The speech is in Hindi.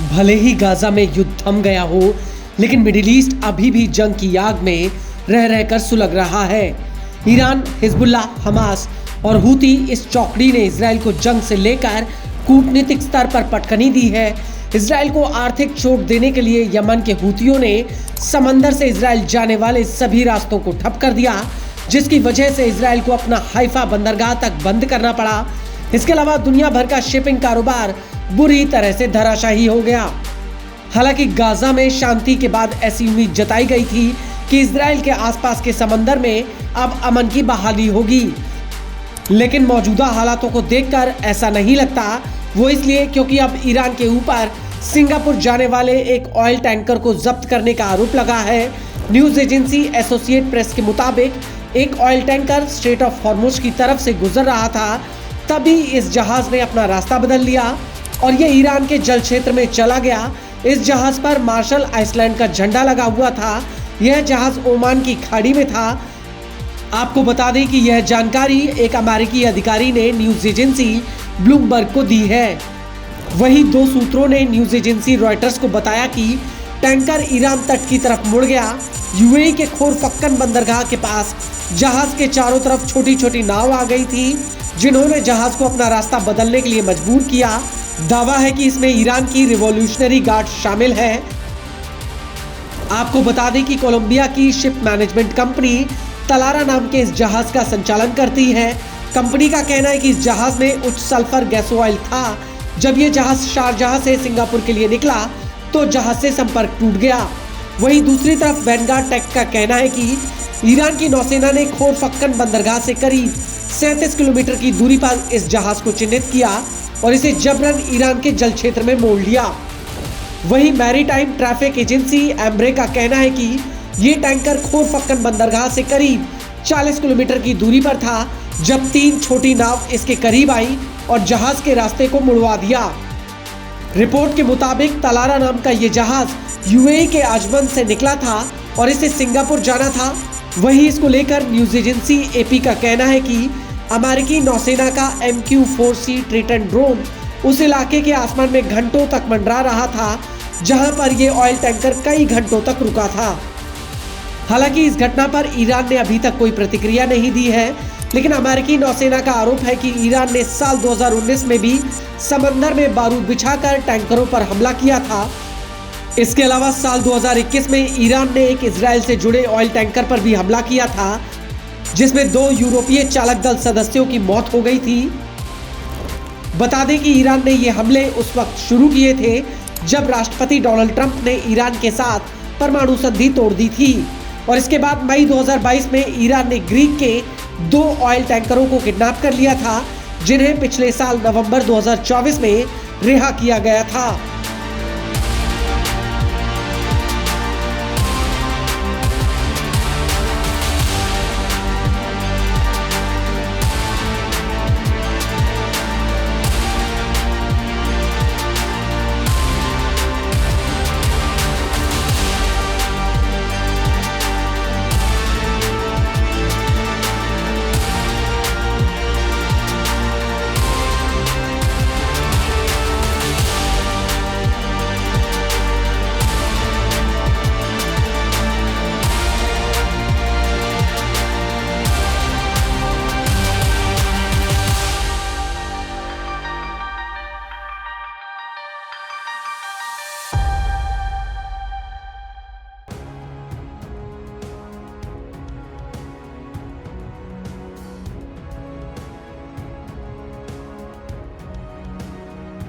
भले ही गाजा में युद्ध थम गया हो, लेकिन मिडिल ईस्ट अभी भी जंग की आग में रह रहकर सुलग रहा है। ईरान, हिजबुल्लाह, हमास और हूती इस चौकड़ी ने इजराइल को जंग से लेकर कूटनीतिक स्तर पर पटखनी दी है। इजराइल को आर्थिक चोट देने के लिए यमन के हूतियों ने समंदर से इजराइल जाने वाले सभी रास्तों को ठप कर दिया, जिसकी वजह से इजराइल को अपना हाइफा बंदरगाह तक बंद करना पड़ा। इसके अलावा दुनिया भर का शिपिंग कारोबार बुरी तरह से धराशायी हो गया। हालांकि गाजा में शांति के बाद ऐसी उम्मीद जताई गई थी कि इजराइल के आसपास के समंदर में अब अमन की बहाली होगी, लेकिन मौजूदा हालातों को देखकर ऐसा नहीं लगता। वो इसलिए क्योंकि अब ईरान के ऊपर सिंगापुर जाने वाले एक ऑयल टैंकर को जब्त करने का आरोप लगा है। न्यूज एजेंसी एसोसिएट प्रेस के मुताबिक एक oil tanker straight of Hormuz की तरफ से गुजर रहा था, तभी इस जहाज ने अपना रास्ता बदल लिया और ये ईरान के जल क्षेत्र में चला गया। इस जहाज पर मार्शल आइसलैंड का झंडा लगा हुआ था। यह जहाज ओमान की खाड़ी में था। आपको बता दें कि यह जानकारी एक अमेरिकी अधिकारी ने न्यूज एजेंसी ब्लूमबर्ग को दी है। वहीं दो सूत्रों ने न्यूज एजेंसी रॉयटर्स को बताया कि टैंकर ईरान तट की तरफ मुड़ गया। यूएई के खोरफक्कन बंदरगाह के पास जहाज के चारों तरफ छोटी छोटी नाव आ गई थी, जिन्होंने जहाज को अपना रास्ता बदलने के लिए मजबूर किया। दावा है कि इसमें ईरान की रिवॉल्यूशनरी गार्ड शामिल है। आपको बता दें कि कोलंबिया की शिप मैनेजमेंट कंपनी तलारा नाम के इस जहाज का संचालन करती है। कंपनी का कहना है कि इस जहाज में उच्च सल्फर गैस ऑयल था। जब ये जहाज शारजाह से सिंगापुर के लिए निकला तो जहाज से संपर्क टूट गया। वहीं दूसरी तरफ वैनगार्ड टेक का कहना है कि ईरान की नौसेना ने खोरफक्कन बंदरगाह से करीब 37 किलोमीटर की दूरी पर इस जहाज को चिन्हित किया और इसे जबरन ईरान के जल क्षेत्र में मोड़ लिया। वहीं मैरीटाइम ट्रैफिक एजेंसी एम्ब्रे का कहना है कि ये टैंकर खोरफक्कन बंदरगाह से करीब 40 किलोमीटर की दूरी पर था, जब 3 छोटी नाव इसके करीब आई और जहाज के रास्ते को मुड़वा दिया। रिपोर्ट के मुताबिक तलारा नाम का ये जहाज यूएई के अजमन से निकला था और इसे सिंगापुर जाना था। वहीं इसको लेकर न्यूज एजेंसी एपी का कहना है कि अमेरिकी नौसेना का MQ-4C ट्रिटन ड्रोन उस इलाके के आसमान में घंटों तक मंडरा रहा था, जहां पर यह ऑयल टैंकर कई घंटों तक रुका था। हालांकि इस घटना पर ईरान ने अभी तक कोई प्रतिक्रिया नहीं दी है, लेकिन अमेरिकी नौसेना का आरोप है कि ईरान ने साल 2019 में भी समंदर में बारूद बिछाकर टैंकरों पर हमला किया था। इसके अलावा साल 2021 में ईरान ने एक इजराइल से जुड़े ऑयल टैंकर पर भी हमला किया था, जिसमें 2 यूरोपीय चालक दल सदस्यों की मौत हो गई थी। बता दें कि ईरान ने ये हमले उस वक्त शुरू किए थे जब राष्ट्रपति डोनाल्ड ट्रंप ने ईरान के साथ परमाणु संधि तोड़ दी थी, और इसके बाद मई 2022 में ईरान ने ग्रीक के 2 ऑयल टैंकरों को किडनैप कर लिया था, जिन्हें पिछले साल नवंबर 2024 में रिहा किया गया था।